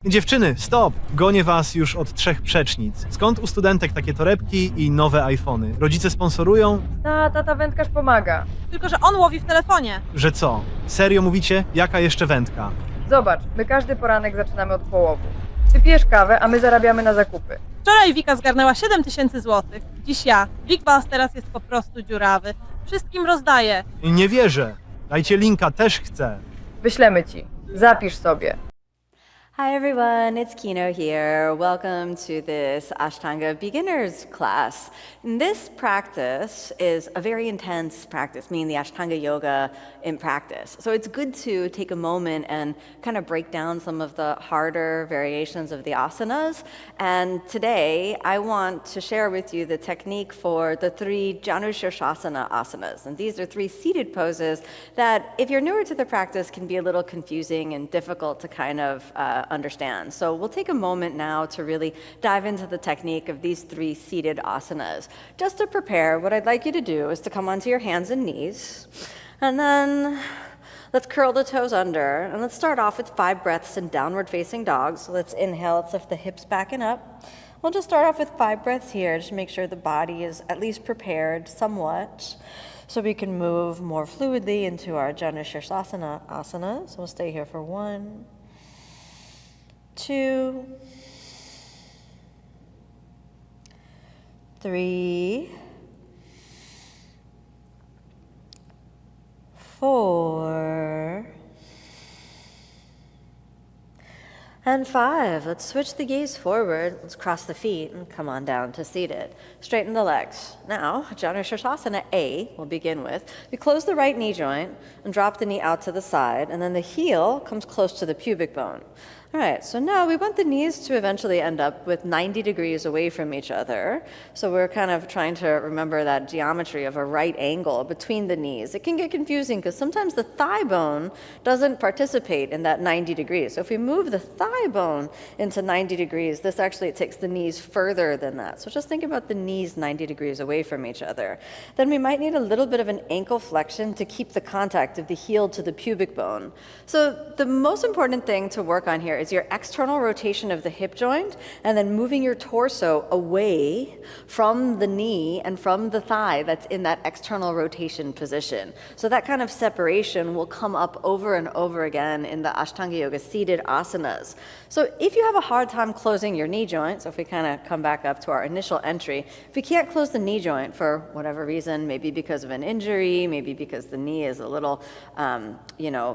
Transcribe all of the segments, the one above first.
Dziewczyny, stop! Gonię was już od 3 przecznic. Skąd u studentek takie torebki i nowe iPhony? Rodzice sponsorują? Tata wędkarz pomaga. Tylko że on łowi w telefonie. Że co? Serio mówicie? Jaka jeszcze wędka? Zobacz, my każdy poranek zaczynamy od połowu. Ty pijesz kawę, a my zarabiamy na zakupy. Wczoraj Wika zgarnęła 7000 złotych. Dziś ja. Big teraz jest po prostu dziurawy. Wszystkim rozdaje. Nie wierzę. Dajcie linka, też chcę. Wyślemy ci. Zapisz sobie. Hi everyone, it's Kino here. Welcome to this Ashtanga beginners class. And this practice is a very intense practice, meaning the Ashtanga yoga in practice. So it's good to take a moment and kind of break down some of the harder variations of the asanas. And today I want to share with you the technique for the 3 Janushirshasana asanas. And these are 3 seated poses that, if you're newer to the practice, can be a little confusing and difficult to kind of understand. So we'll take a moment now to really dive into the technique of these 3 seated asanas. Just to prepare, what I'd like you to do is to come onto your hands and knees, and then let's curl the toes under, and let's start off with 5 breaths in downward facing dog. So let's inhale, let's lift the hips back and up. We'll just start off with 5 breaths here, just to make sure the body is at least prepared somewhat, so we can move more fluidly into our Janushirshasana asana. So we'll stay here for 1, 2, 3, 4, and 5. Let's switch the gaze forward. Let's cross the feet and come on down to seated. Straighten the legs. Now, Janushirshasana A we'll begin with. We close the right knee joint and drop the knee out to the side, and then the heel comes close to the pubic bone. All right, so now we want the knees to eventually end up with 90 degrees away from each other. So we're kind of trying to remember that geometry of a right angle between the knees. It can get confusing because sometimes the thigh bone doesn't participate in that 90 degrees. So if we move the thigh bone into 90 degrees, this actually takes the knees further than that. So just think about the knees 90 degrees away from each other. Then we might need a little bit of an ankle flexion to keep the contact of the heel to the pubic bone. So the most important thing to work on here is your external rotation of the hip joint, and then moving your torso away from the knee and from the thigh that's in that external rotation position. So that kind of separation will come up over and over again in the Ashtanga Yoga seated asanas. So if you have a hard time closing your knee joint, so if we kind of come back up to our initial entry, if we can't close the knee joint for whatever reason, maybe because of an injury, maybe because the knee is a little,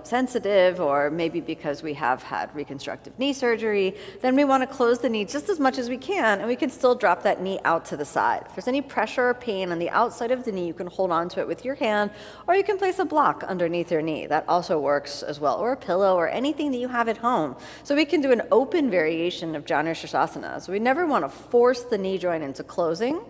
sensitive, or maybe because we have had reconstructive knee surgery, then we want to close the knee just as much as we can, and we can still drop that knee out to the side. If there's any pressure or pain on the outside of the knee, you can hold on to it with your hand, or you can place a block underneath your knee. That also works as well, or a pillow, or anything that you have at home. So we can do an open variation of Janushirshasana. So we never want to force the knee joint into closing.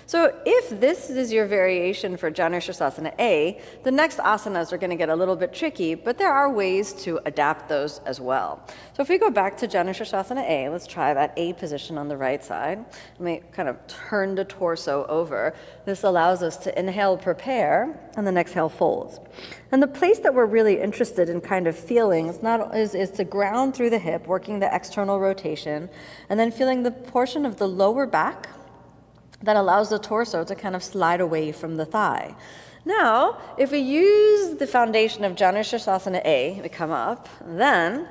So if this is your variation for Janushirshasana A, the next asanas are going to get a little bit tricky, but there are ways to adapt those as well. So if we go back to Janushirshasana A, let's try that A position on the right side. Let me kind of turn the torso over. This allows us to inhale, prepare, and then exhale, fold. And the place that we're really interested in kind of feeling is to ground through the hip, working the external rotation, and then feeling the portion of the lower back that allows the torso to kind of slide away from the thigh. Now, if we use the foundation of Janushirshasana A, we come up, then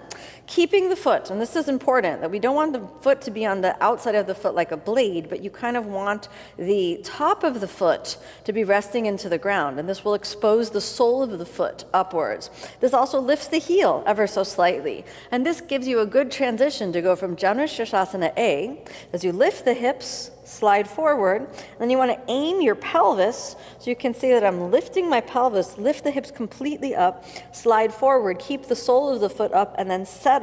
keeping the foot, and this is important, that we don't want the foot to be on the outside of the foot like a blade, but you kind of want the top of the foot to be resting into the ground, and this will expose the sole of the foot upwards. This also lifts the heel ever so slightly, and this gives you a good transition to go from Janushirshasana A, as you lift the hips, slide forward, and then you want to aim your pelvis, so you can see that I'm lifting my pelvis, lift the hips completely up, slide forward, keep the sole of the foot up, and then settle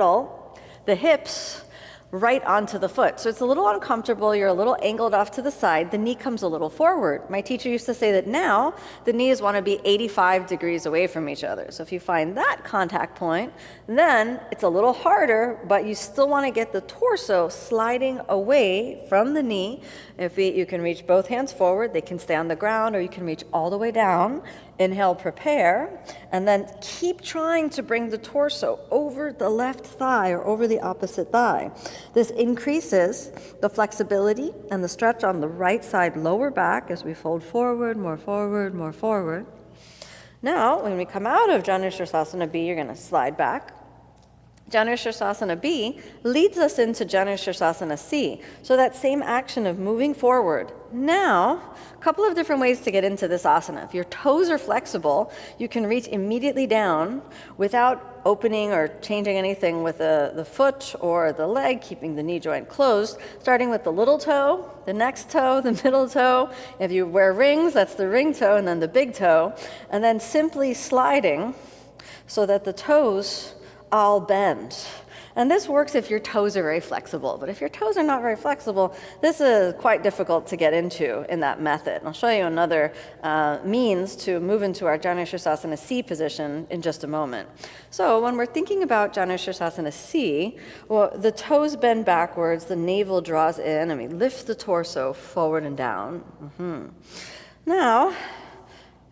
the hips right onto the foot. So it's a little uncomfortable, you're a little angled off to the side, the knee comes a little forward. My teacher used to say that now the knees want to be 85 degrees away from each other. So if you find that contact point, then it's a little harder, but you still want to get the torso sliding away from the knee. You can reach both hands forward, they can stay on the ground, or you can reach all the way down Inhale, prepare, and then keep trying to bring the torso over the left thigh or over the opposite thigh. This increases the flexibility and the stretch on the right side lower back as we fold forward, more forward, more forward. Now, when we come out of Janushirasana B, you're going to slide back. Janushirasana B leads us into Janushirasana C. So that same action of moving forward. Now, a couple of different ways to get into this asana. If your toes are flexible, you can reach immediately down without opening or changing anything with the foot or the leg, keeping the knee joint closed, starting with the little toe, the next toe, the middle toe. If you wear rings, that's the ring toe, and then the big toe. And then simply sliding so that the toes all bend. And this works if your toes are very flexible, but if your toes are not very flexible, this is quite difficult to get into in that method. And I'll show you another means to move into our Janushirasana C position in just a moment. So when we're thinking about Janushirasana C, well, the toes bend backwards, the navel draws in, and we lift the torso forward and down. Now,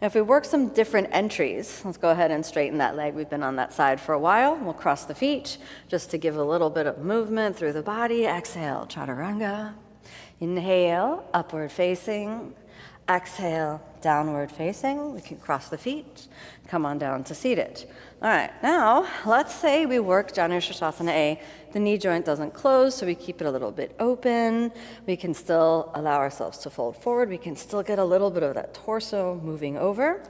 if we work some different entries, let's go ahead and straighten that leg. We've been on that side for a while. We'll cross the feet just to give a little bit of movement through the body. Exhale, chaturanga. Inhale, upward facing. Exhale, downward facing. We can cross the feet, come on down to seated. All right, now let's say we work Janushirasana A. The knee joint doesn't close, so we keep it a little bit open. We can still allow ourselves to fold forward. We can still get a little bit of that torso moving over.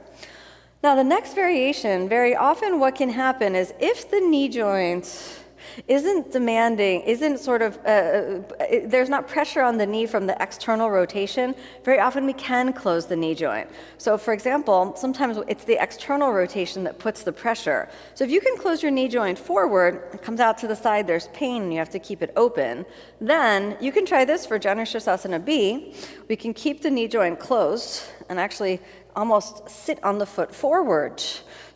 Now the next variation, very often what can happen is if the knee joint isn't demanding, there's not pressure on the knee from the external rotation, very often we can close the knee joint. So for example, sometimes it's the external rotation that puts the pressure. So if you can close your knee joint forward, it comes out to the side, there's pain, and you have to keep it open, then you can try this for Janushirasana B. We can keep the knee joint closed and actually almost sit on the foot forward.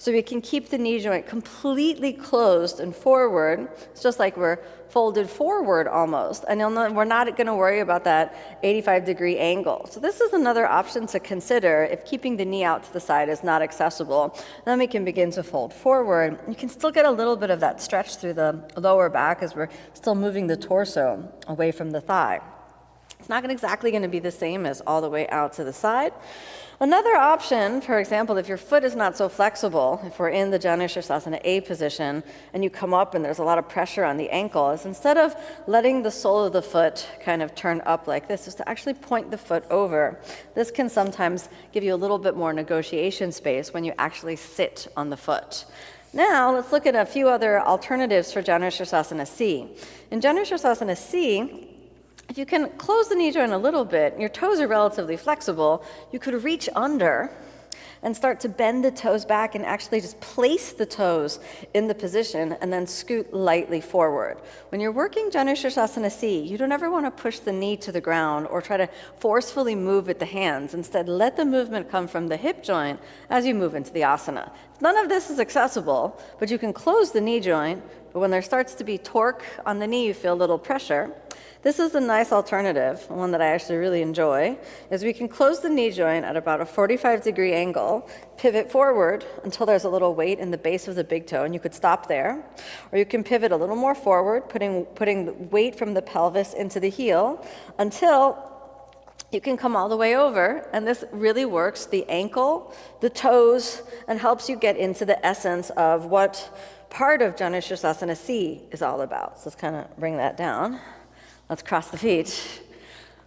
So we can keep the knee joint completely closed and forward. It's just like we're folded forward almost. And we're not going to worry about that 85-degree angle. So this is another option to consider if keeping the knee out to the side is not accessible. Then we can begin to fold forward. You can still get a little bit of that stretch through the lower back as we're still moving the torso away from the thigh. It's not exactly going to be the same as all the way out to the side. Another option, for example, if your foot is not so flexible, if we're in the Janushirasana A position and you come up and there's a lot of pressure on the ankle, is instead of letting the sole of the foot kind of turn up like this, is to actually point the foot over. This can sometimes give you a little bit more negotiation space when you actually sit on the foot. Now, let's look at a few other alternatives for Janushirasana C. In Janushirasana C, if you can close the knee joint a little bit, your toes are relatively flexible, you could reach under and start to bend the toes back and actually just place the toes in the position and then scoot lightly forward. When you're working Janushirasana C, you don't ever want to push the knee to the ground or try to forcefully move with the hands. Instead, let the movement come from the hip joint as you move into the asana. None of this is accessible, but you can close the knee joint, but when there starts to be torque on the knee, you feel a little pressure. This is a nice alternative, one that I actually really enjoy, is we can close the knee joint at about a 45-degree angle, pivot forward until there's a little weight in the base of the big toe, and you could stop there. Or you can pivot a little more forward, putting the weight from the pelvis into the heel until you can come all the way over, and this really works the ankle, the toes, and helps you get into the essence of what part of Janushirasana C is all about. So let's kind of bring that down. Let's cross the feet,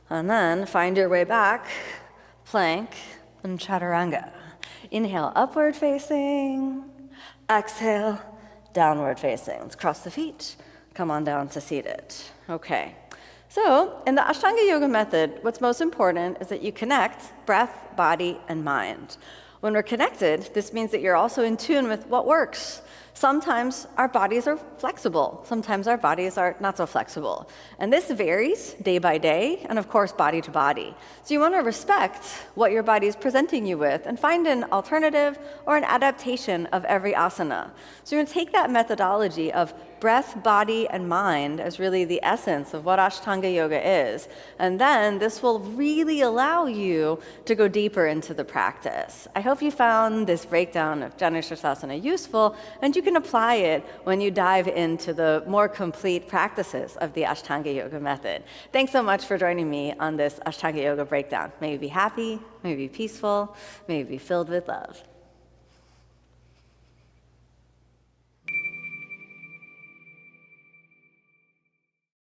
and then find your way back, plank, and chaturanga. Inhale, upward facing. Exhale, downward facing. Let's cross the feet, come on down to seated. Okay, so in the Ashtanga Yoga method, what's most important is that you connect breath, body, and mind. When we're connected, this means that you're also in tune with what works. Sometimes our bodies are flexible. Sometimes our bodies are not so flexible. And this varies day by day and, of course, body to body. So you want to respect what your body is presenting you with and find an alternative or an adaptation of every asana. So you're going to take that methodology of breath, body, and mind as really the essence of what Ashtanga Yoga is. And then this will really allow you to go deeper into the practice. I hope you found this breakdown of Janu Sirsasana useful, and you can apply it when you dive into the more complete practices of the Ashtanga Yoga method. Thanks so much for joining me on this Ashtanga Yoga breakdown. May you be happy, may you be peaceful, may you be filled with love.